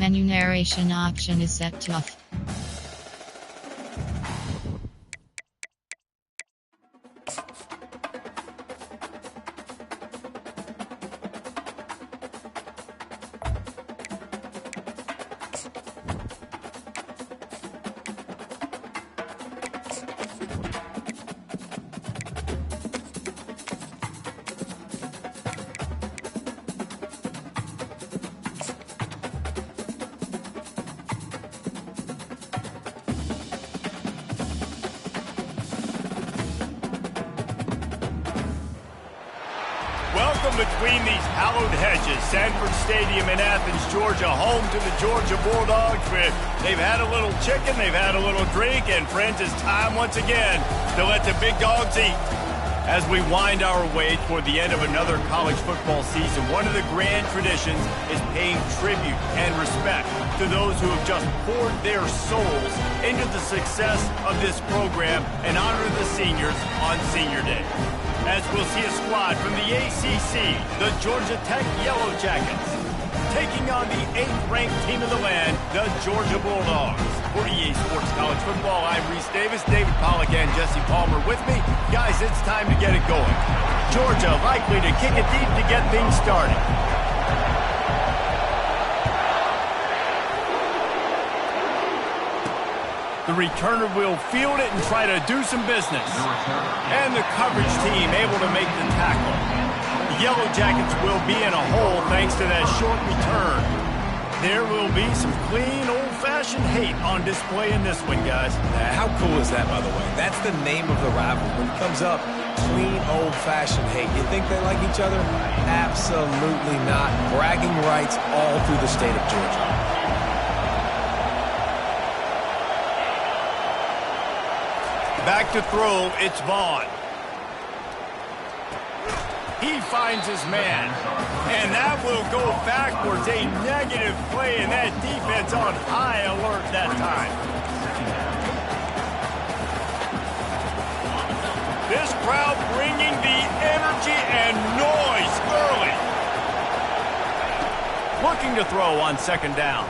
Menu narration option is set to off. Welcome between these hallowed hedges. Sanford Stadium in Athens, Georgia, home to the Georgia Bulldogs. They've had a little chicken, they've had a little drink, and friends, it's time once again to let the big dogs eat. As we wind our way toward the end of another college football season, one of the grand traditions is paying tribute and respect to those who have just poured their souls into the success of this program and honor the seniors on Senior Day. As we'll see a squad from the ACC, the Georgia Tech Yellow Jackets, taking on the 8th-ranked team of the land, the Georgia Bulldogs. For EA Sports College Football, I'm Reese Davis, David Pollack, and Jesse Palmer with me. Guys, it's time to get it going. Georgia likely to kick it deep to get things started. The returner will field it and try to do some business. And the coverage team able to make the tackle. The Yellow Jackets will be in a hole thanks to that short return. There will be some clean, old-fashioned hate on display in this one, guys. How cool is that, by the way? That's the name of the rivalry. When it comes up, clean, old-fashioned hate. You think they like each other? Absolutely not. Bragging rights all through the state of Georgia. Back to throw, it's Vaughn. He finds his man. And that will go backwards. A negative play, and that defense on high alert that time. This crowd bringing the energy and noise early. Looking to throw on second down.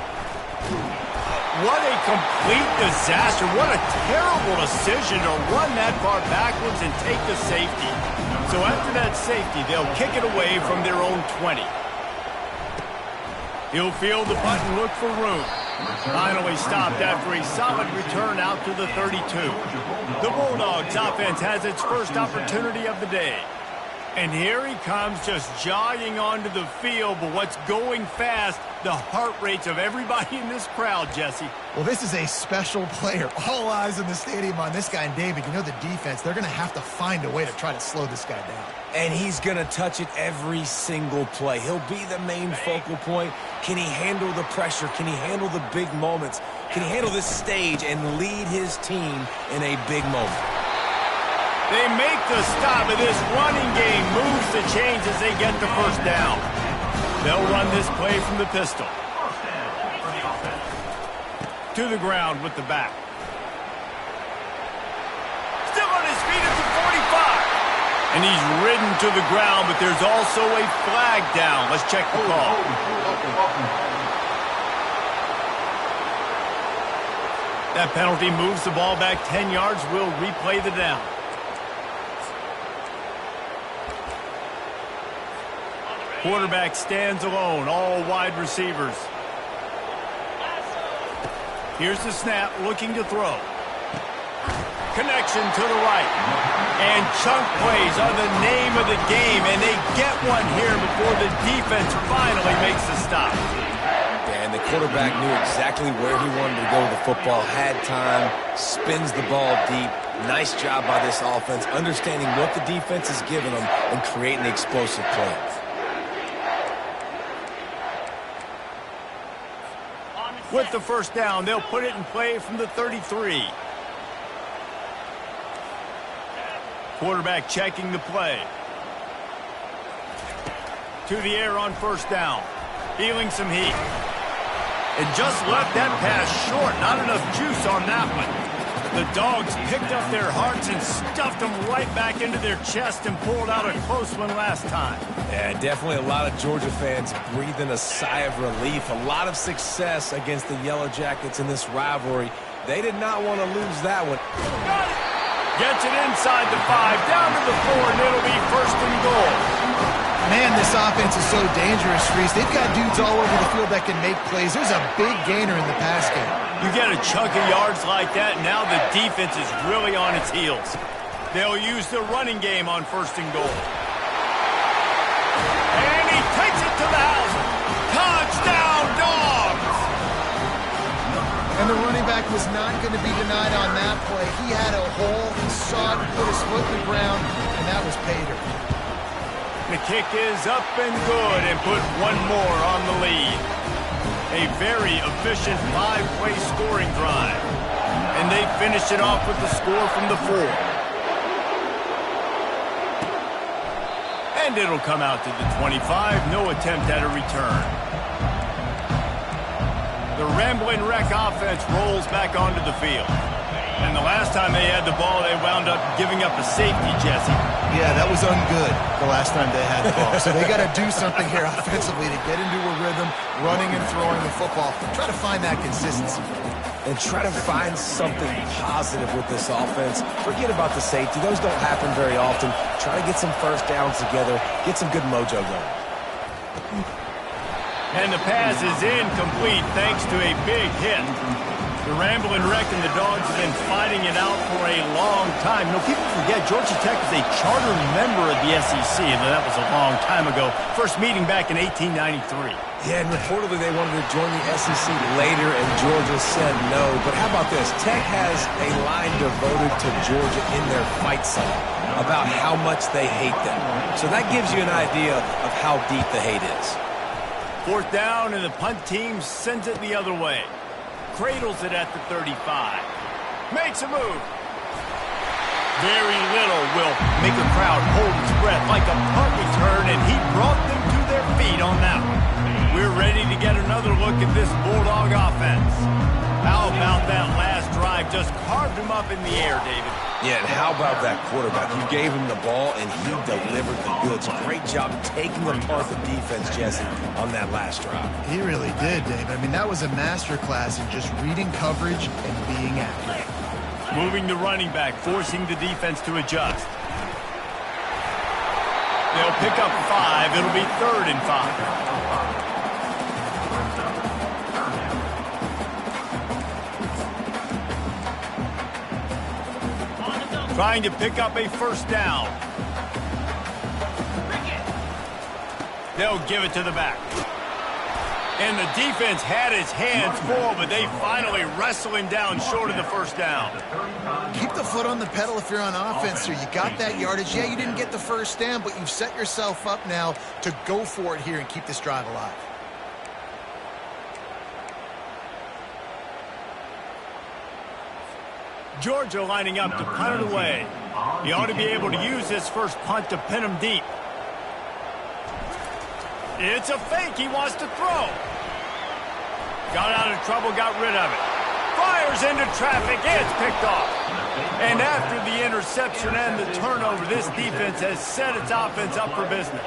What a complete disaster. What a terrible decision to run that far backwards and take the safety. So after that safety, they'll kick it away from their own 20. He'll field the punt and look for room. Finally stopped after a solid return out to the 32. The Bulldogs offense has its first opportunity of the day. And here he comes, just jogging onto the field, but what's going fast, the heart rates of everybody in this crowd, Jesse. Well, this is a special player. All eyes in the stadium on this guy. And David, you know the defense, they're going to have to find a way to try to slow this guy down. And he's going to touch it every single play. He'll be the main focal point. Can he handle the pressure? Can he handle the big moments? Can he handle this stage and lead his team in a big moment? They make the stop, and this running game moves the chains as they get the first down. They'll run this play from the pistol. To the ground with the back. Still on his feet at the 45. And he's ridden to the ground, but there's also a flag down. Let's check the call. That penalty moves the ball back 10 yards. We'll replay the down. Quarterback stands alone, all wide receivers. Here's the snap, looking to throw. Connection to the right. And chunk plays are the name of the game, and they get one here before the defense finally makes the stop. And the quarterback knew exactly where he wanted to go with the football, had time, spins the ball deep. Nice job by this offense, understanding what the defense is giving them and creating the explosive plays. With the first down, they'll put it in play from the 33. Quarterback checking the play. To the air on first down. Feeling some heat. And just left that pass short. Not enough juice on that one. The Dogs picked up their hearts and stuffed them right back into their chest and pulled out a close one last time. Yeah, definitely a lot of Georgia fans breathing a sigh of relief. A lot of success against the Yellow Jackets in this rivalry. They did not want to lose that one. Gets it inside the 5, down to the 4, and it'll be first and goal. Man, this offense is so dangerous, Reese. They've got dudes all over the field that can make plays. There's a big gainer in the pass game. You get a chunk of yards like that, now the defense is really on its heels. They'll use the running game on first and goal. And he takes it to the house. Touchdown, Dogs! And the running back was not going to be denied on that play. He had a hole, he saw it, put his foot in the ground, and that was pay dirt. The kick is up and good and put one more on the lead. A very efficient 5-play scoring drive. And they finish it off with the score from the 4. And it'll come out to the 25. No attempt at a return. The Ramblin' Wreck offense rolls back onto the field. And the last time they had the ball, they wound up giving up a safety, Jesse. Yeah, that was ungood the last time they had the ball. So they got to do something here offensively to get into a rhythm, running and throwing the football. Try to find that consistency. And try to find something positive with this offense. Forget about the safety. Those don't happen very often. Try to get some first downs together. Get some good mojo going. And the pass is incomplete thanks to a big hit. The Ramblin' Wreck and the Dogs have been fighting it out for a long time. You know, people forget Georgia Tech is a charter member of the SEC, and that was a long time ago. First meeting back in 1893. Yeah, and reportedly they wanted to join the SEC later, and Georgia said no. But how about this? Tech has a line devoted to Georgia in their fight song about how much they hate them. So that gives you an idea of how deep the hate is. Fourth down, and the punt team sends it the other way. Cradles it at the 35. Makes a move. Very little will make a crowd hold its breath like a punt return, and he brought them to their feet on that one. We're ready to get another look at this Bulldog offense. How about that last drive? Just carved him up in the air, David. Yeah, and how about that quarterback? You gave him the ball, and he delivered the goods. Great job taking apart the defense, Jesse, on that last drive. He really did, Dave. I mean, that was a masterclass in just reading coverage and being accurate. Moving the running back, forcing the defense to adjust. They'll pick up 5. It'll be 3rd and 5. Trying to pick up a first down. They'll give it to the back. And the defense had its hands full, but they finally wrestle him down short of the first down. Keep the foot on the pedal if you're on offense here. You got that yardage. Yeah, you didn't get the first down, but you've set yourself up now to go for it here and keep this drive alive. Georgia lining up to punt it away. He ought to be able to use his first punt to pin him deep. It's a fake. He wants to throw. Got out of trouble, got rid of it. Fires into traffic. It's picked off. And after the interception and the turnover, this defense has set its offense up for business.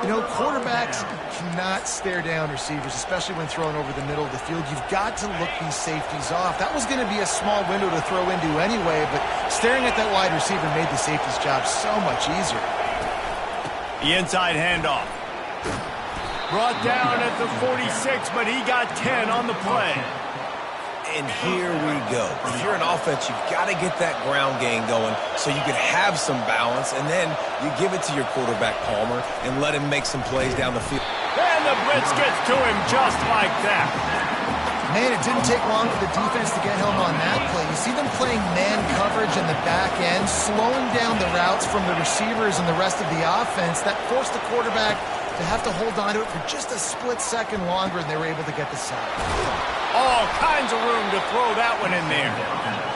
You know, quarterbacks cannot stare down receivers, especially when thrown over the middle of the field. You've got to look these safeties off. That was going to be a small window to throw into anyway, but staring at that wide receiver made the safety's job so much easier. The inside handoff. Brought down at the 46, but he got 10 on the play. And here we go. If you're an offense, you've got to get that ground game going so you can have some balance, and then you give it to your quarterback, Palmer, and let him make some plays down the field. And the blitz gets to him just like that. Man, it didn't take long for the defense to get home on that play. You see them playing man coverage in the back end, slowing down the routes from the receivers and the rest of the offense. That forced the quarterback to have to hold on to it for just a split second longer, and they were able to get the sack. All kinds of room to throw that one in there.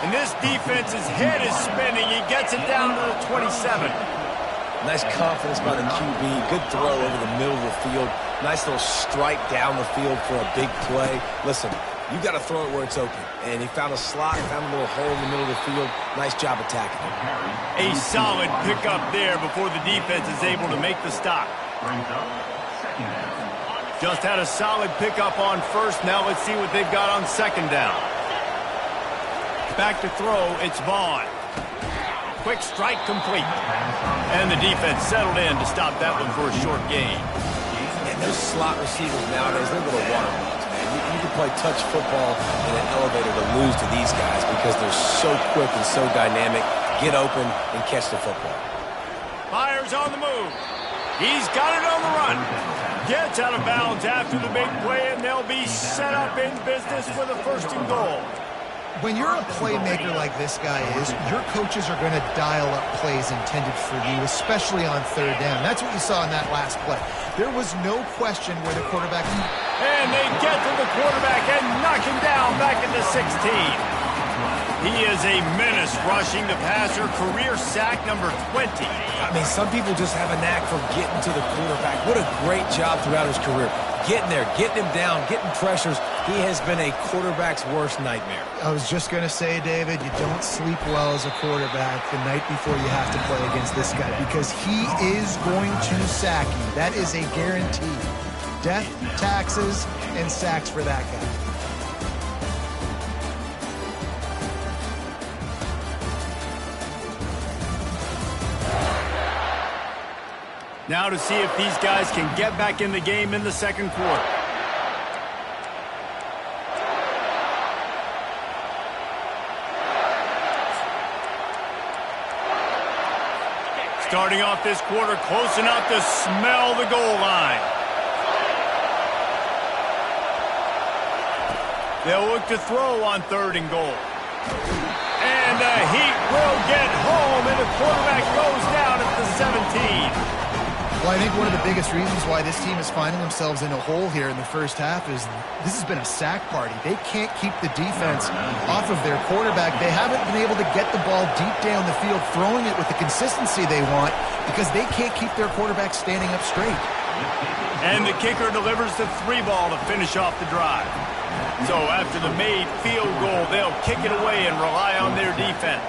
And this defense's head is spinning. He gets it down to the 27. Nice confidence by the QB. Good throw over the middle of the field. Nice little strike down the field for a big play. Listen, You got to throw it where it's open. And he found a slot, found a little hole in the middle of the field. Nice job attacking it. A solid pickup there before the defense is able to make the stop. Just had a solid pickup on first. Now let's see what they've got on second down. Back to throw, it's Vaughn. Quick strike complete. And the defense settled in to stop that one for a short gain. And those slot receivers nowadays, they're little watermelons, man. You can play touch football in an elevator to lose to these guys because they're so quick and so dynamic. Get open and catch the football. Fires on the move. He's got it on the run. Gets out of bounds after the big play, and they'll be set up in business for the first and goal. When you're a playmaker like this guy is, your coaches are going to dial up plays intended for you, especially on third down. That's what you saw in that last play. There was no question where the quarterback... And they get to the quarterback and knock him down back at the 16. He is a menace rushing the passer, career sack number 20. I mean, some people just have a knack for getting to the quarterback. What a great job throughout his career. Getting there, getting him down, getting pressures. He has been a quarterback's worst nightmare. I was just going to say, David, you don't sleep well as a quarterback the night before you have to play against this guy because he is going to sack you. That is a guarantee. Death, taxes, and sacks for that guy. Now to see if these guys can get back in the game in the second quarter. Starting off this quarter close enough to smell the goal line. They'll look to throw on third and goal. And the Heat will get home, and the quarterback goes down at the 17. Well, I think one of the biggest reasons why this team is finding themselves in a hole here in the first half is this has been a sack party. They can't keep the defense off of their quarterback. They haven't been able to get the ball deep down the field, throwing it with the consistency they want because they can't keep their quarterback standing up straight. And the kicker delivers the 3-ball to finish off the drive. So after the made field goal, they'll kick it away and rely on their defense.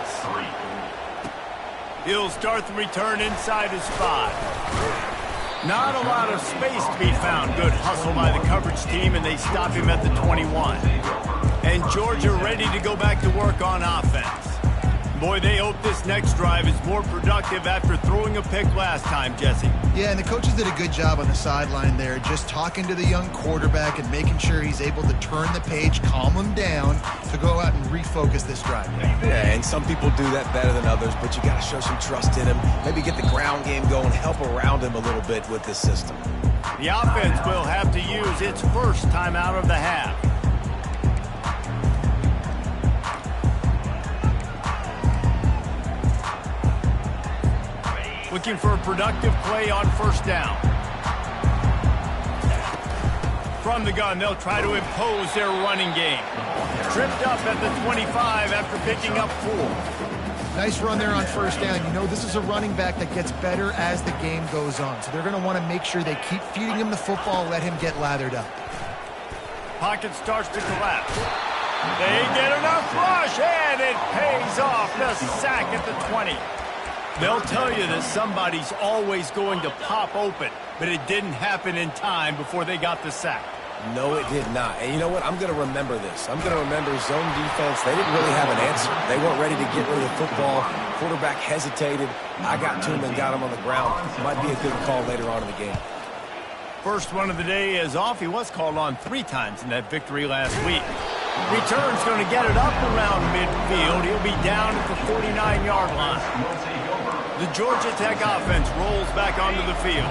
He'll start the return inside his 5. Not a lot of space to be found. Good hustle by the coverage team, and they stop him at the 21. And Georgia ready to go back to work on offense. Boy, they hope this next drive is more productive after throwing a pick last time, Jesse. Yeah, and the coaches did a good job on the sideline there, just talking to the young quarterback and making sure he's able to turn the page, calm him down to go out and refocus this drive. Yeah, and some people do that better than others, but you got to show some trust in him. Maybe get the ground game going, help around him a little bit with this system. The offense will have to use its first timeout of the half. Looking for a productive play on first down. From the gun, they'll try to impose their running game. Tripped up at the 25 after picking up 4. Nice run there on first down. You know, this is a running back that gets better as the game goes on. So they're going to want to make sure they keep feeding him the football, let him get lathered up. Pocket starts to collapse. They get enough rush, and it pays off. The sack at the 20. They'll tell you that somebody's always going to pop open, but it didn't happen in time before they got the sack. No, it did not. And you know what? I'm going to remember this. I'm going to remember zone defense. They didn't really have an answer. They weren't ready to get rid of the football. Quarterback hesitated. I got to him and got him on the ground. Might be a good call later on in the game. First one of the day is off. He was called on 3 times in that victory last week. Return's going to get it up around midfield. He'll be down at the 49-yard line. The Georgia Tech offense rolls back onto the field.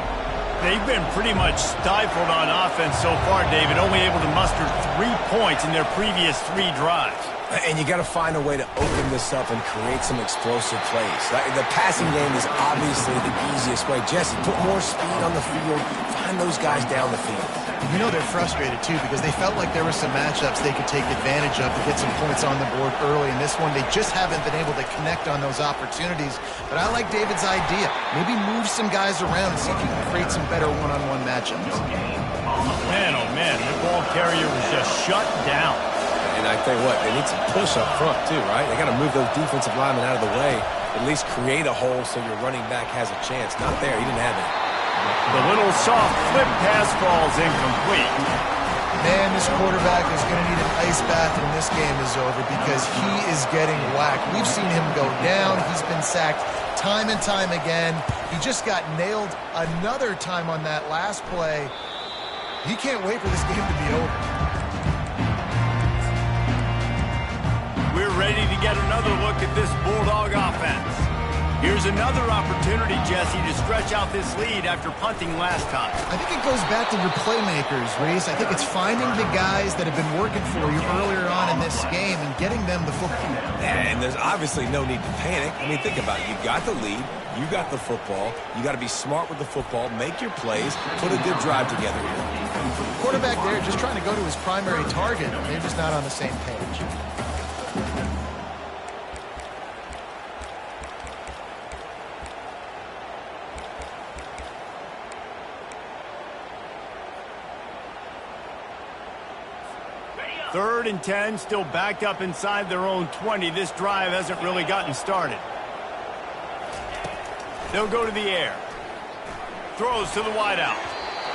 They've been pretty much stifled on offense so far, David, only able to muster 3 points in their previous 3 drives. And you got to find a way to open this up and create some explosive plays. The passing game is obviously the easiest way. Jesse, put more speed on the field. Find those guys down the field. You know they're frustrated, too, because they felt like there were some matchups they could take advantage of to get some points on the board early. In this one, they just haven't been able to connect on those opportunities. But I like David's idea. Maybe move some guys around and see if you can create some better one-on-one matchups. Man, oh man, the ball carrier was just shut down. And I tell you what, they need some push up front too, right? They got to move those defensive linemen out of the way, at least create a hole so your running back has a chance. Not there. He didn't have it. The little soft flip pass falls incomplete. Man, this quarterback is going to need an ice bath when this game is over because he is getting whacked. We've seen him go down. He's been sacked time and time again. He just got nailed another time on that last play. He can't wait for this game to be over. We're ready to get another look at this Bulldog offense. Here's another opportunity, Jesse, to stretch out this lead after punting last time. I think it goes back to your playmakers, Reese. I think it's finding the guys that have been working for you earlier on in this game and getting them the football. And there's obviously no need to panic. I mean, think about it. You got the lead. You got the football. You got to be smart with the football, make your plays, put a good drive together here. Quarterback there just trying to go to his primary target. They're just not on the same page. Third and 10, still backed up inside their own 20. This drive hasn't really gotten started. They'll go to the air. Throws to the wideout.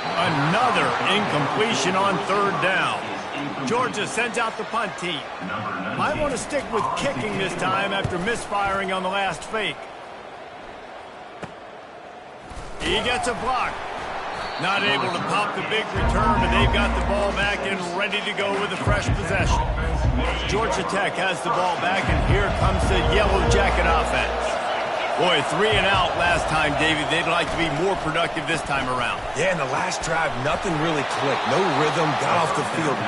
Another incompletion on third down. Georgia sends out the punt team. Might want to stick with kicking this time after misfiring on the last fake. He gets a block. Not able to pop the big return, but they've got the ball back and ready to go with a fresh possession. Georgia Tech has the ball back, and here comes the Yellow Jacket offense. Boy, 3 and out last time, David. They'd like to be more productive this time around. Yeah, in the last drive, nothing really clicked. No rhythm, got off the field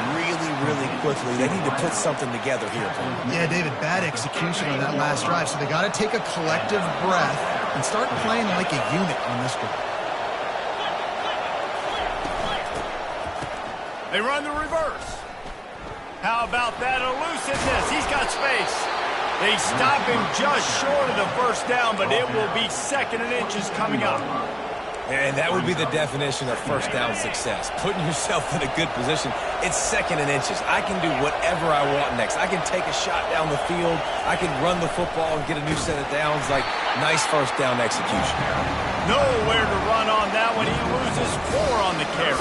really quickly. They need to put something together here. Yeah, David, bad execution on that last drive, so they got to take a collective breath and start playing like a unit on this drive. They run the reverse. How about that elusiveness? He's got space. They stop him just short of the first down, but it will be 2nd and inches coming up. And that would be the definition of first down success. Putting yourself in a good position. It's 2nd and inches. I can do whatever I want next. I can take a shot down the field. I can run the football and get a new set of downs. Like, nice first down execution. Nowhere to run on that one. He loses 4 on the carry.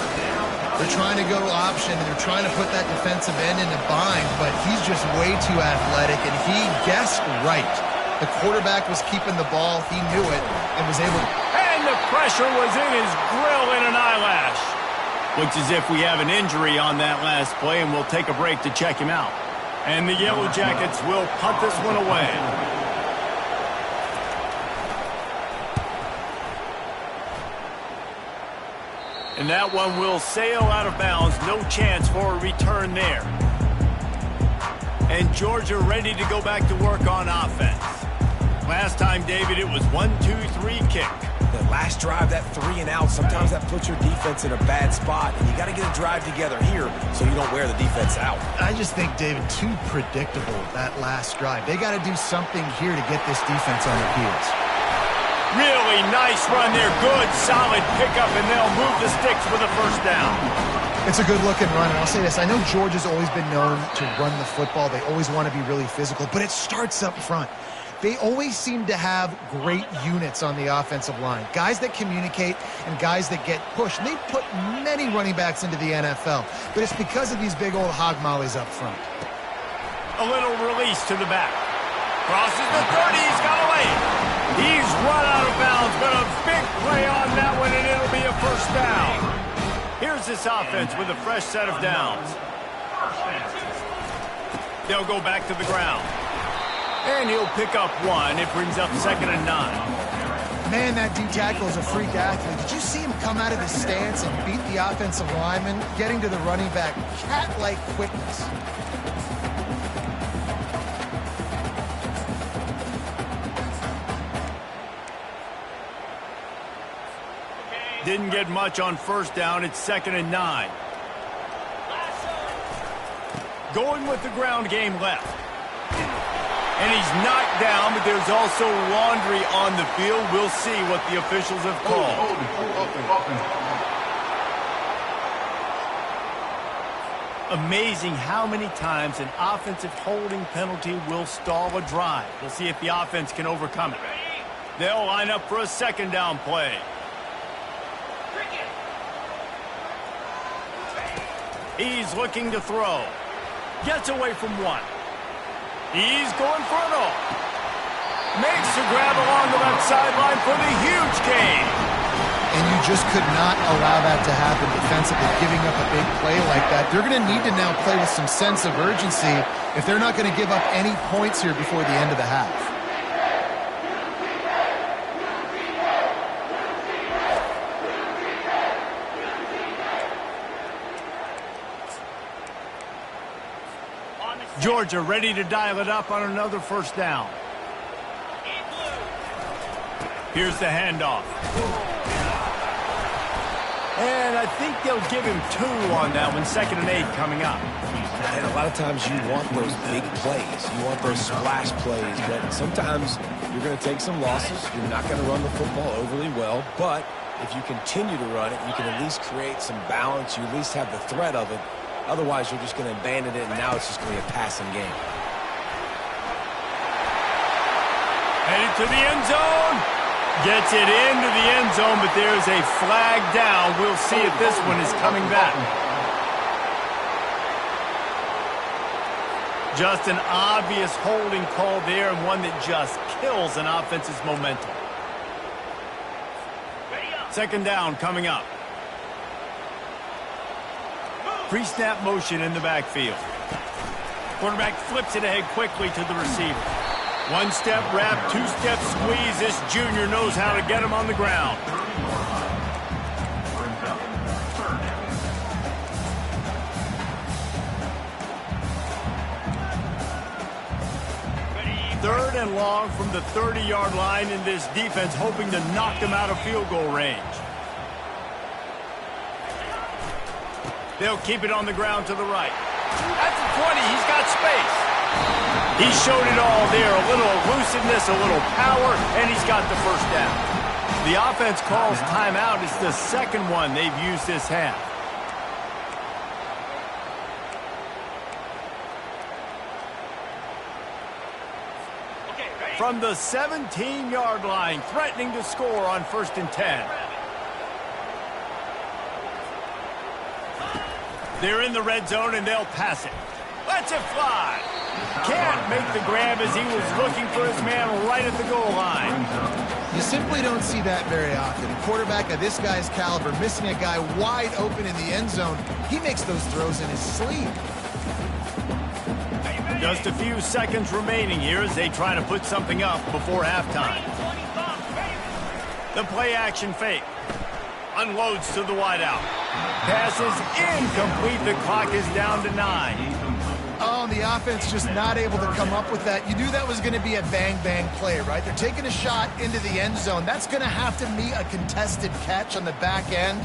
They're trying to go option, and they're trying to put that defensive end in a bind, but he's just way too athletic, and he guessed right. The quarterback was keeping the ball. He knew it and was able to... And the pressure was in his grill in an eyelash. Looks as if we have an injury on that last play, and we'll take a break to check him out. And the Yellow Jackets will punt this one away. And that one will sail out of bounds. No chance for a return there. And Georgia ready to go back to work on offense. Last time, David, it was 1-2-3 kick. The last drive, that 3 and out, sometimes that puts your defense in a bad spot. And you got to get a drive together here so you don't wear the defense out. I just think, David, too predictable, that last drive. They got to do something here to get this defense on their heels. Really nice run there. Good, solid pickup, and they'll move the sticks with a first down. It's a good-looking run, and I'll say this. I know Georgia's always been known to run the football. They always want to be really physical, but it starts up front. They always seem to have great units on the offensive line. Guys that communicate and guys that get pushed. And they've put many running backs into the NFL, but it's because of these big old hog mollies up front. A little release to the back. Crosses the 30. He's got away. He's run out of bounds, but a big play on that one, and it'll be a first down. Here's this offense with a fresh set of downs. They'll go back to the ground. And he'll pick up 1. It brings up 2nd and 9. Man, that D-tackle is a freak athlete. Did you see him come out of the stance and beat the offensive lineman, getting to the running back? Cat-like quickness. Didn't get much on first down. It's 2nd and 9. Going with the ground game left. And he's knocked down, but there's also laundry on the field. We'll see what the officials have called. Amazing how many times an offensive holding penalty will stall a drive. We'll see if the offense can overcome it. They'll line up for a second down play. He's looking to throw. Gets away from one. He's going for it all. Makes the grab along the left sideline for the huge gain. And you just could not allow that to happen defensively, giving up a big play like that. They're going to need to now play with some sense of urgency if they're not going to give up any points here before the end of the half. Georgia ready to dial it up on another first down. Here's the handoff. And I think they'll give him 2 on that one. 2nd and 8 coming up. And a lot of times you want those big plays. You want those splash plays. But sometimes you're going to take some losses. You're not going to run the football overly well. But if you continue to run it, you can at least create some balance. You at least have the threat of it. Otherwise, you're just going to abandon it, and now it's just going to be a passing game. Headed to the end zone. Gets it into the end zone, but there's a flag down. We'll see if this one is coming back. Just an obvious holding call there, and one that just kills an offense's momentum. 2nd down coming up. Pre-snap motion in the backfield. Quarterback flips it ahead quickly to the receiver. 1-step wrap, 2-step squeeze. This junior knows how to get him on the ground. Third and long from the 30-yard line, in this defense hoping to knock them out of field goal range. They'll keep it on the ground to the right. At the 20, he's got space. He showed it all there. A little elusiveness, a little power, and he's got the first down. The offense calls timeout. It's the second one they've used this half. From the 17-yard line, threatening to score on 1st and 10. They're in the red zone, and they'll pass it. Lets it fly. Can't make the grab as he was looking for his man right at the goal line. You simply don't see that very often. A quarterback of this guy's caliber missing a guy wide open in the end zone. He makes those throws in his sleep. Just a few seconds remaining here as they try to put something up before halftime. The play action fake. Unloads to the wideout. Passes incomplete. The clock is down to 9. Oh, the offense just not able to come up with that. You knew that was going to be a bang-bang play, right? They're taking a shot into the end zone. That's going to have to be a contested catch on the back end,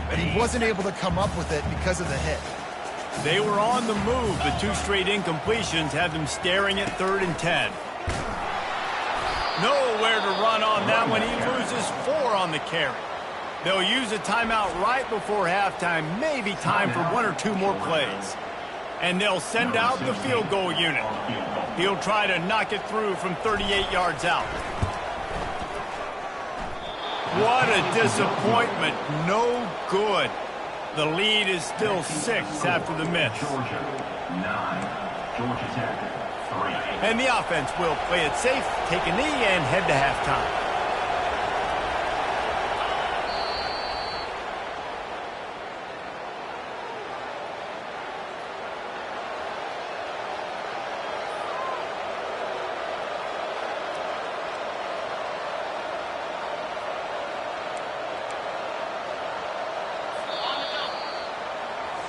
but he wasn't able to come up with it because of the hit. They were on the move. The 2 straight incompletions have them staring at 3rd and 10. Nowhere to run on that one. He loses 4 on the carry. They'll use a timeout right before halftime, maybe time for 1 or 2 more plays. And they'll send out the field goal unit. He'll try to knock it through from 38 yards out. What a disappointment. No good. The lead is still 6 after the miss. And the offense will play it safe, take a knee, and head to halftime.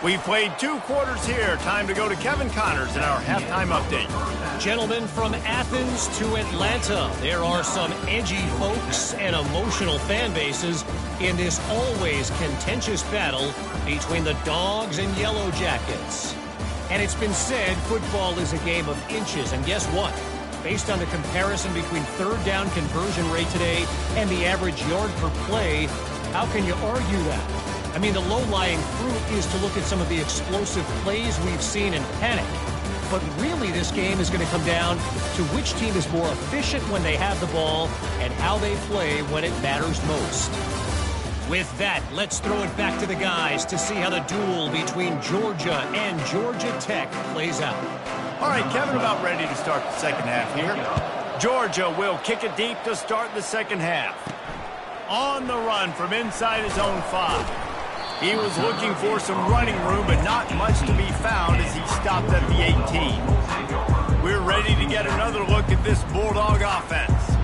We played 2 quarters here. Time to go to Kevin Connors in our halftime update. Gentlemen, from Athens to Atlanta, there are some edgy folks and emotional fan bases in this always contentious battle between the Dogs and Yellow Jackets. And it's been said football is a game of inches. And guess what? Based on the comparison between 3rd down conversion rate today and the average yard per play, how can you argue that? I mean, the low-lying fruit is to look at some of the explosive plays we've seen in panic. But really, this game is going to come down to which team is more efficient when they have the ball and how they play when it matters most. With that, let's throw it back to the guys to see how the duel between Georgia and Georgia Tech plays out. All right, Kevin, about ready to start the second half here. Georgia will kick it deep to start the second half. On the run from inside his own 5. He was looking for some running room, but not much to be found as he stopped at the 18. We're ready to get another look at this Bulldog offense.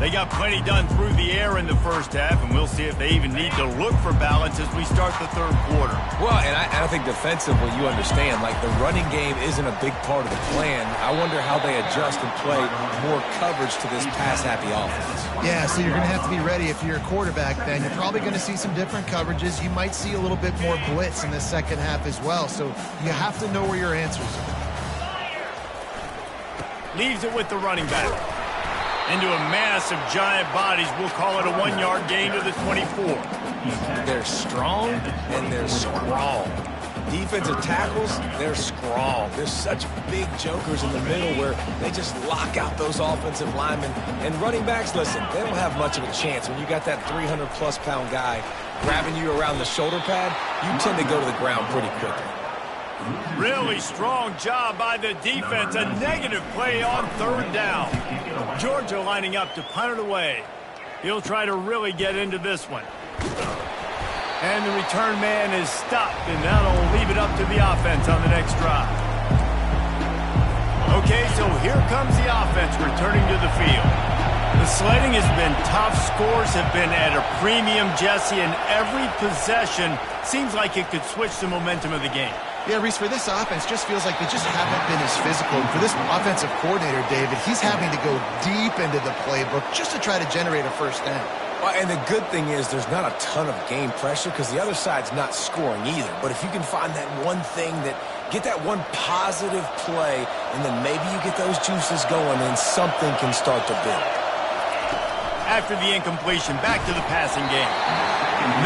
They got plenty done through the air in the first half, and we'll see if they even need to look for balance as we start the third quarter. Well, and I think defensively, you understand, like the running game isn't a big part of the plan. I wonder how they adjust and play more coverage to this pass-happy offense. Yeah, so you're going to have to be ready if you're a quarterback then. You're probably going to see some different coverages. You might see a little bit more blitz in the second half as well, so you have to know where your answers are. Leaves it with the running back. Into a mass of giant bodies. We'll call it a 1-yard gain to the 24. They're strong and they're strong. Defensive tackles, they're strong. There's such big jokers in the middle where they just lock out those offensive linemen. And running backs, listen, they don't have much of a chance. When you got that 300-plus pound guy grabbing you around the shoulder pad, you tend to go to the ground pretty quickly. Really strong job by the defense. A negative play on third down. Georgia lining up to punt it away. He'll try to really get into this one. And the return man is stopped, and that'll leave it up to the offense on the next drive. Okay, so here comes the offense returning to the field. The sledding has been tough. Scores have been at a premium, Jesse, and every possession seems like it could switch the momentum of the game. Yeah, Reese, for this offense, just feels like they just haven't been as physical. And for this offensive coordinator, David, he's having to go deep into the playbook just to try to generate a first down. Well, and the good thing is there's not a ton of game pressure because the other side's not scoring either. But if you can find that one thing get that one positive play, and then maybe you get those juices going and something can start to build. After the incompletion, back to the passing game.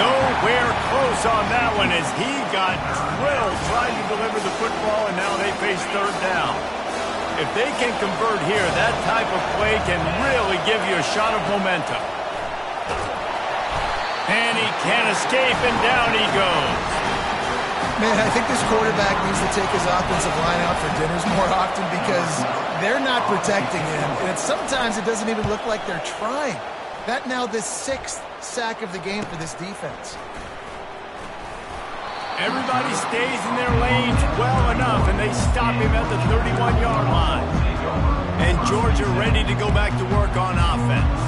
Nowhere close on that one as he got drilled trying to deliver the football, and now they face third down. If they can convert here, that type of play can really give you a shot of momentum. And he can't escape, and down he goes. Man, I think this quarterback needs to take his offensive line out for dinners more often because they're not protecting him. And sometimes it doesn't even look like they're trying. That now the 6th sack of the game for this defense. Everybody stays in their lanes well enough, and they stop him at the 31-yard line. And Georgia ready to go back to work on offense.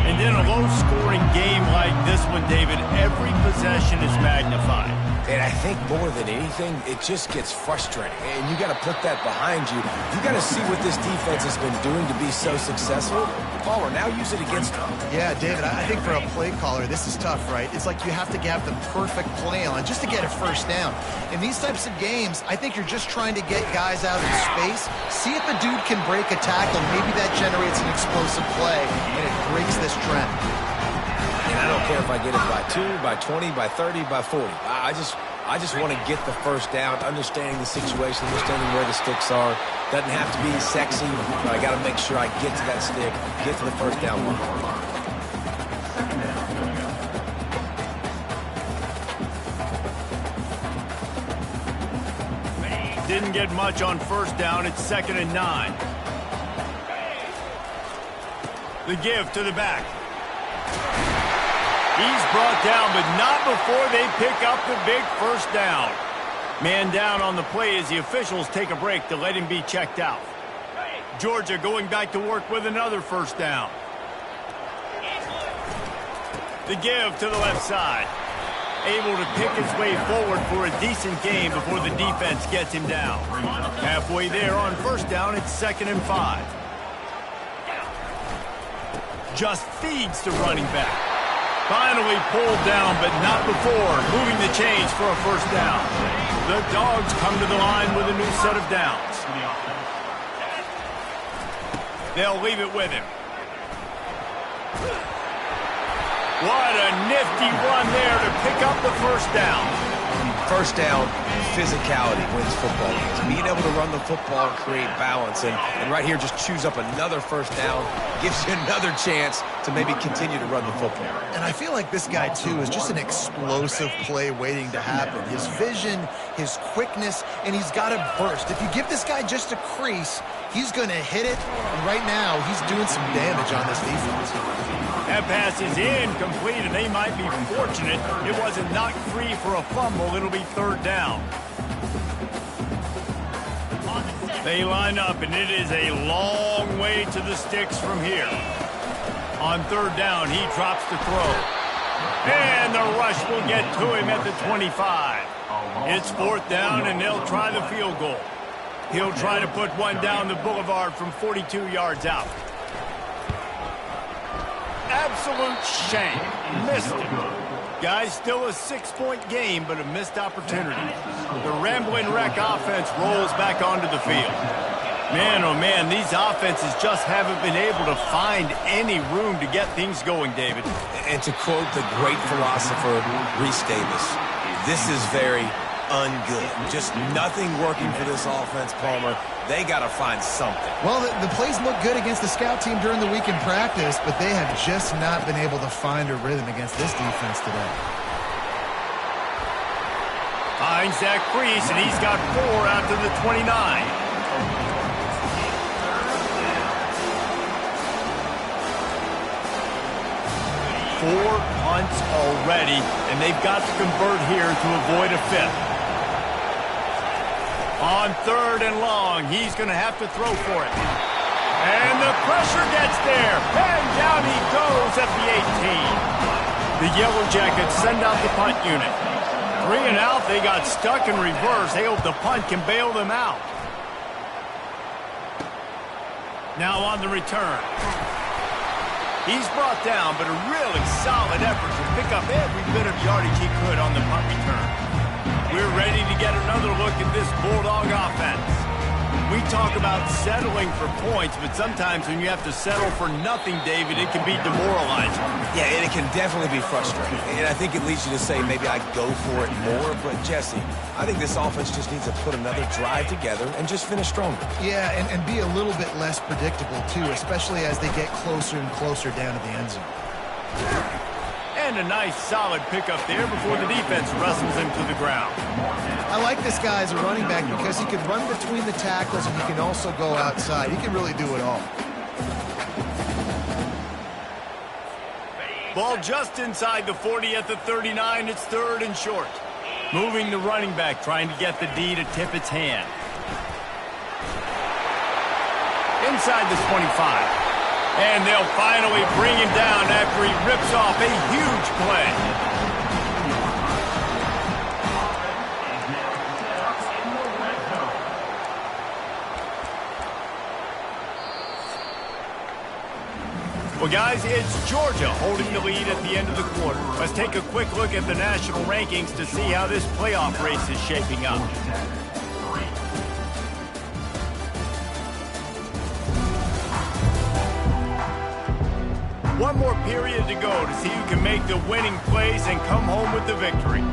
And in a low-scoring game like this one, David, every possession is magnified. And I think more than anything, it just gets frustrating. And you got to put that behind you. You got to see what this defense has been doing to be so successful. Caller, now use it against them. Yeah, David, I think for a play caller, this is tough, right? It's like you have to have the perfect play on just to get a first down. In these types of games, I think you're just trying to get guys out in space, see if a dude can break a tackle. Maybe that generates an explosive play, and it breaks this trend. And I don't care if I get it by 2, by 20, by 30, by 40. I just want to get the first down, understanding the situation, understanding where the sticks are. Doesn't have to be sexy, but I got to make sure I get to that stick, get to the first down line. Didn't get much on first down. It's 2nd and 9. The give to the back. He's brought down, but not before they pick up the big first down. Man down on the play as the officials take a break to let him be checked out. Georgia going back to work with another first down. The give to the left side. Able to pick his way forward for a decent gain before the defense gets him down. Halfway there on first down, it's 2nd and 5. Just feeds to running back. Finally pulled down, but not before moving the chains for a first down. The Dogs come to the line with a new set of downs. They'll leave it with him. What a nifty run there to pick up the first down. First down, physicality wins football games. Being able to run the football and create balance. And right here, just choose up another first down. Gives you another chance to maybe continue to run the football. And I feel like this guy, too, is just an explosive play waiting to happen. His vision, his quickness, and he's got a burst. If you give this guy just a crease, he's going to hit it. And right now, he's doing some damage on this defense. That pass is incomplete, and they might be fortunate it wasn't knocked free for a fumble. It'll be third down. They line up, and it is a long way to the sticks from here. On third down, he drops the throw. And the rush will get to him at the 25. It's fourth down, and they'll try the field goal. He'll try to put one down the boulevard from 42 yards out. Absolute shame. Missed it. Guys, still a 6-point game, but a missed opportunity. The Rambling Wreck offense rolls back onto the field. Man, oh man, these offenses just haven't been able to find any room to get things going, David. And to quote the great philosopher, Reese Davis, this is very ungood. Just nothing working for this offense, Palmer. They got to find something. Well, the plays look good against the scout team during the week in practice, but they have just not been able to find a rhythm against this defense today. Finds that crease, and he's got 4 out to the 29. 4 punts already, and they've got to convert here to avoid a 5th. On third and long, he's going to have to throw for it. And the pressure gets there, and down he goes at the 18. The Yellow Jackets send out the punt unit. 3 and out, they got stuck in reverse. They hope the punt can bail them out. Now on the return. He's brought down, but a really solid effort to pick up every bit of yardage he could on the punt return. We're ready to get another look at this Bulldog offense. We talk about settling for points, but sometimes when you have to settle for nothing, David, it can be demoralizing. Yeah, and it can definitely be frustrating. And I think it leads you to say maybe I go for it more. But, Jesse, I think this offense just needs to put another drive together and just finish stronger. Yeah, and be a little bit less predictable, too, especially as they get closer and closer down to the end zone. And a nice, solid pickup there before the defense wrestles him to the ground. I like this guy as a running back because he can run between the tackles and he can also go outside. He can really do it all. Ball just inside the 40 at the 39. It's third and short. Moving the running back, trying to get the D to tip its hand. Inside the 25. And they'll finally bring him down after he rips off a huge play. Well, guys, it's Georgia holding the lead at the end of the quarter. Let's take a quick look at the national rankings to see how this playoff race is shaping up. One more period to go to see who can make the winning plays and come home with the victory.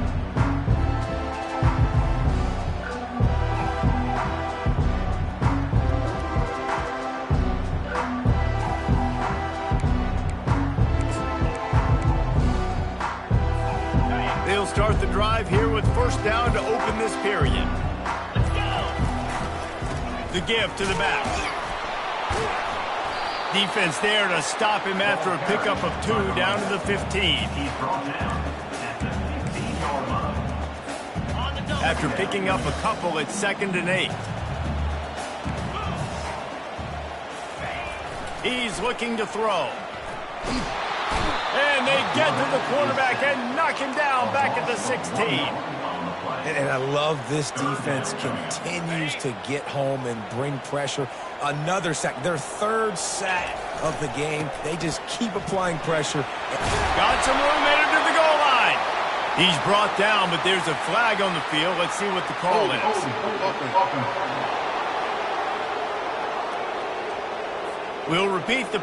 They'll start the drive here with first down to open this period. Let's go. The give to the back. Defense there to stop him after a pickup of 2 down to the 15. After picking up a couple, it's 2nd and 8. He's looking to throw. And they get to the quarterback and knock him down back at the 16. And I love this defense continues to get home and bring pressure. Another sack, their 3rd sack of the game. They just keep applying pressure. Got some room headed to the goal line. He's brought down, but there's a flag on the field. Let's see what the call is. We'll repeat the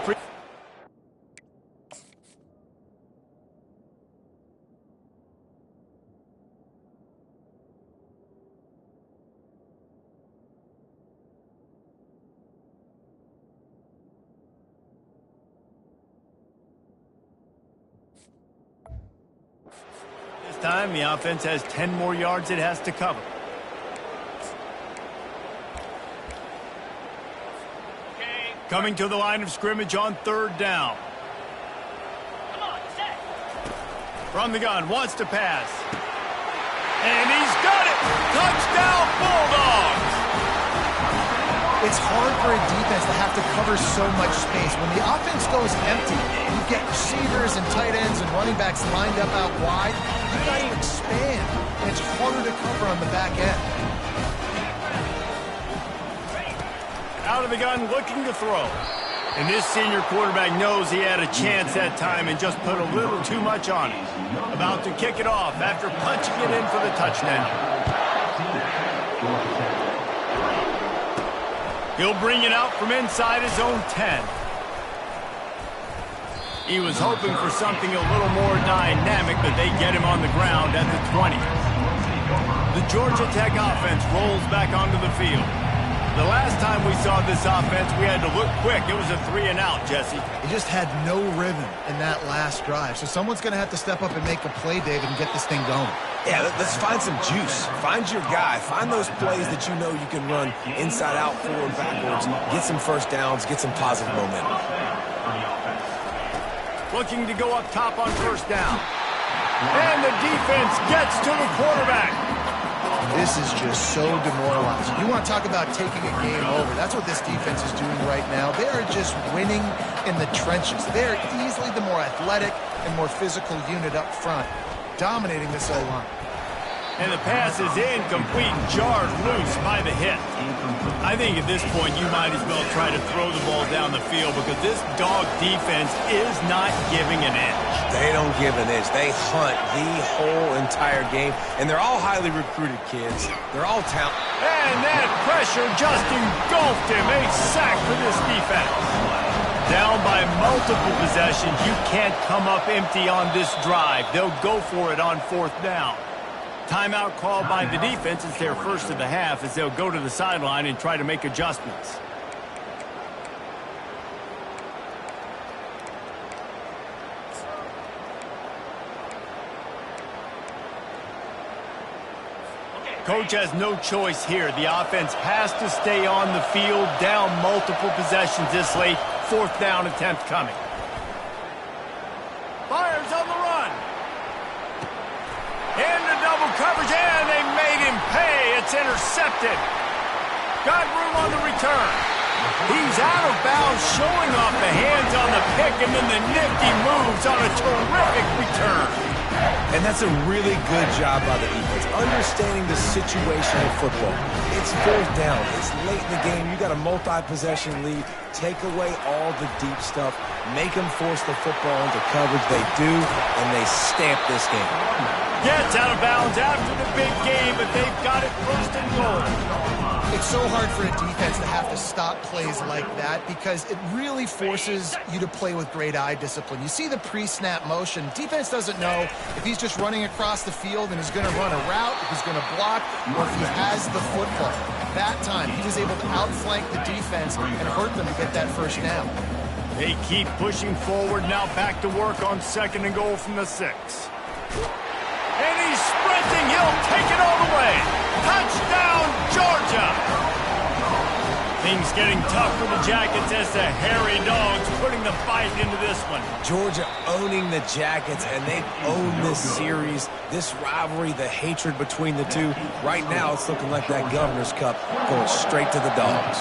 time, the offense has 10 more yards it has to cover. Coming to the line of scrimmage on 3rd down. From the gun, wants to pass. And he's got it! Touchdown, Bulldogs! It's hard for a defense to have to cover so much space. When the offense goes empty, you get receivers and tight ends and running backs lined up out wide. You've got to expand, and it's harder to cover on the back end. Out of the gun, looking to throw. And this senior quarterback knows he had a chance that time and just put a little too much on it. About to kick it off after punching it in for the touchdown. He'll bring it out from inside his own 10. He was hoping for something a little more dynamic, but they get him on the ground at the 20. The Georgia Tech offense rolls back onto the field. The last time we saw this offense, we had to look quick. It was a 3-and-out, Jesse. He just had no rhythm in that last drive. So someone's going to have to step up and make a play, David, and get this thing going. Yeah, let's find some juice. Find your guy. Find those plays that you know you can run inside out, forward, backwards. Get some first downs. Get some positive momentum. Looking to go up top on 1st down. And the defense gets to the quarterback. This is just so demoralizing. You want to talk about taking a game over. That's what this defense is doing right now. They are just winning in the trenches. They are easily the more athletic and more physical unit up front, dominating this O-line. And the pass is incomplete, jarred loose by the hit. I think at this point you might as well try to throw the ball down the field because this dog defense is not giving an inch. They don't give an inch. They hunt the whole entire game, and they're all highly recruited kids. They're all talented. And that pressure just engulfed him. A sack for this defense. Down by multiple possessions. You can't come up empty on this drive. They'll go for it on 4th down. Timeout called by the defense. It's their first of the half as they'll go to the sideline and try to make adjustments. Coach has no choice here. The offense has to stay on the field, down multiple possessions this late. 4th down attempt coming. Fires on the run. Into double coverage, and they made him pay. It's intercepted. Got room on the return. He's out of bounds, showing off the hands on the pick, and then the nifty moves on a terrific return. And that's a really good job by the defense, understanding the situation in football. It's 4th down. It's late in the game. You got a multi-possession lead. Take away all the deep stuff. Make them force the football into coverage. They do, and they stamp this game. Gets out of bounds after the big game, but they've got it 1st and goal. It's so hard for a defense to have to stop plays like that because it really forces you to play with great eye discipline. You see the pre-snap motion. Defense doesn't know if he's just running across the field and is going to run a route, if he's going to block, or if he has the football. That time, he was able to outflank the defense and hurt them to get that 1st down. They keep pushing forward. Now back to work on 2nd and goal from the 6. And he's sprinting. He'll take it all the way. Touchdown, Georgia. Things getting tough for the Jackets as the hairy dogs putting the fight into this one. Georgia owning the Jackets, and they've owned this series, this rivalry, the hatred between the two. Right now, it's looking like that Governor's Cup going straight to the Dogs.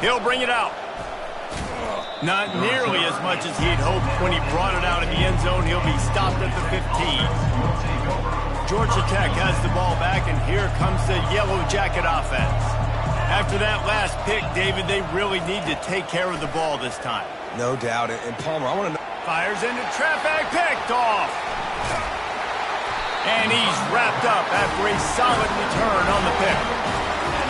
He'll bring it out. Not nearly as much as he'd hoped when he brought it out in the end zone. He'll be stopped at the 15. Georgia Tech has the ball back, and here comes the Yellow Jacket offense. After that last pick, David, they really need to take care of the ball this time. No doubt. And Palmer, I want to know. Fires into traffic, picked off. And he's wrapped up after a solid return on the pick.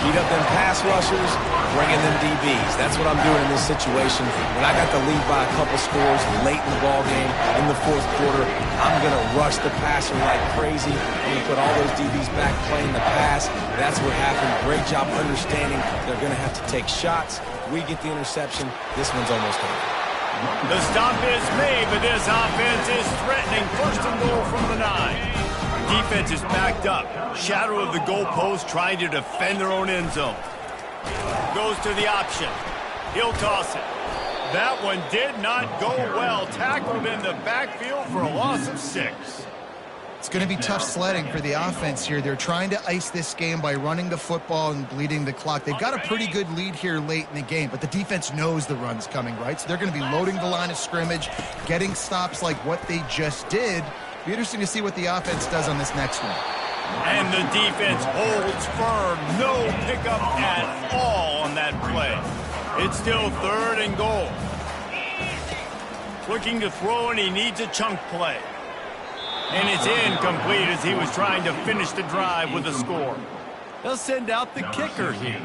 Heat up them pass rushers, bringing them DBs. That's what I'm doing in this situation. When I got the lead by a couple scores late in the ball game in the 4th quarter, I'm going to rush the passer like crazy. I'm going to put all those DBs back playing the pass. That's what happened. Great job understanding they're going to have to take shots. We get the interception. This one's almost over. The stop is made, but this offense is threatening. First and goal from the 9. Defense is backed up. Shadow of the goalpost, trying to defend their own end zone. Goes to the option. He'll toss it. That one did not go well. Tackled in the backfield for a loss of 6. It's going to be tough sledding for the offense here. They're trying to ice this game by running the football and bleeding the clock. They've got a pretty good lead here late in the game, but the defense knows the run's coming, right? So they're going to be loading the line of scrimmage, getting stops like what they just did. Be interesting to see what the offense does on this next one. And the defense holds firm. No pickup at all on that play. It's still 3rd and goal. Looking to throw, and he needs a chunk play. And it's incomplete as he was trying to finish the drive with a score. They'll send out the kicker here.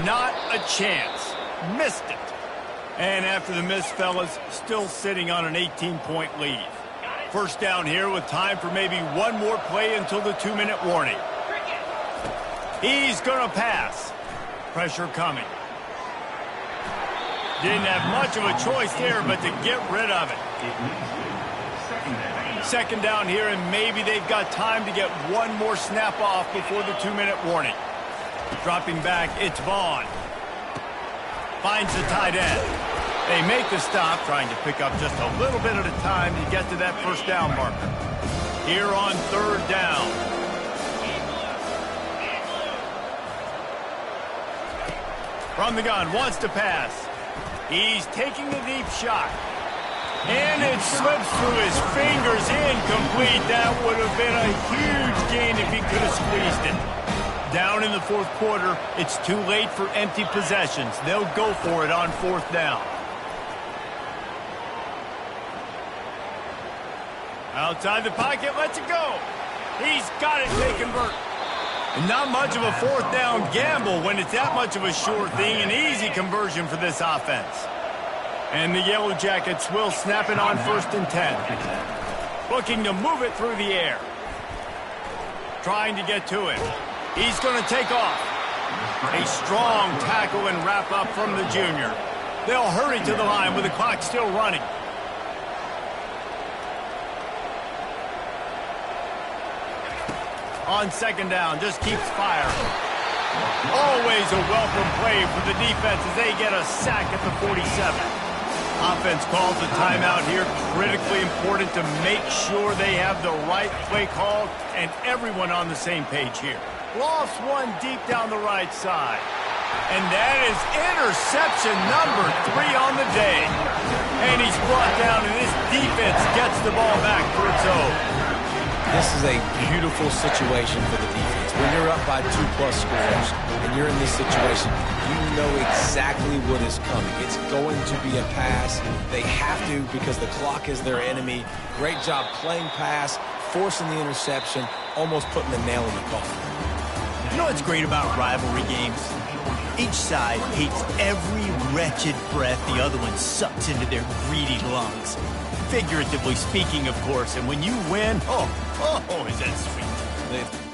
Not a chance. Missed it. And after the miss, fellas, still sitting on an 18-point lead. First down here with time for maybe one more play until the 2-minute warning. He's going to pass. Pressure coming. Didn't have much of a choice there, but to get rid of it. Second down here, and maybe they've got time to get one more snap off before the 2-minute warning. Dropping back, it's Vaughn. Finds the tight end. They make the stop, trying to pick up just a little bit at a time to get to that first down marker. Here on 3rd down. From the gun, wants to pass. He's taking the deep shot. And it slips through his fingers, incomplete. That would have been a huge gain if he could have squeezed it. Down in the 4th quarter, it's too late for empty possessions. They'll go for it on 4th down. Outside the pocket, lets it go. He's got it, they convert. Not much of a 4th down gamble when it's that much of a sure thing. An easy conversion for this offense. And the Yellow Jackets will snap it on 1st and 10. Looking to move it through the air. Trying to get to it. He's going to take off. A strong tackle and wrap up from the junior. They'll hurry to the line with the clock still running. On 2nd down, just keeps firing. Always a welcome play for the defense as they get a sack at the 47. Offense calls a timeout here. Critically important to make sure they have the right play called and everyone on the same page here. Lost one deep down the right side. And that is interception number 3 on the day. And he's brought down, and this defense gets the ball back for its own. This is a beautiful situation for the defense. When you're up by 2+ scores and you're in this situation, you know exactly what is coming. It's going to be a pass. They have to because the clock is their enemy. Great job playing pass, forcing the interception, almost putting the nail in the coffin. You know what's great about rivalry games? Each side hates every wretched breath the other one sucks into their greedy lungs. Figuratively speaking, of course, and when you win, oh, is that sweet.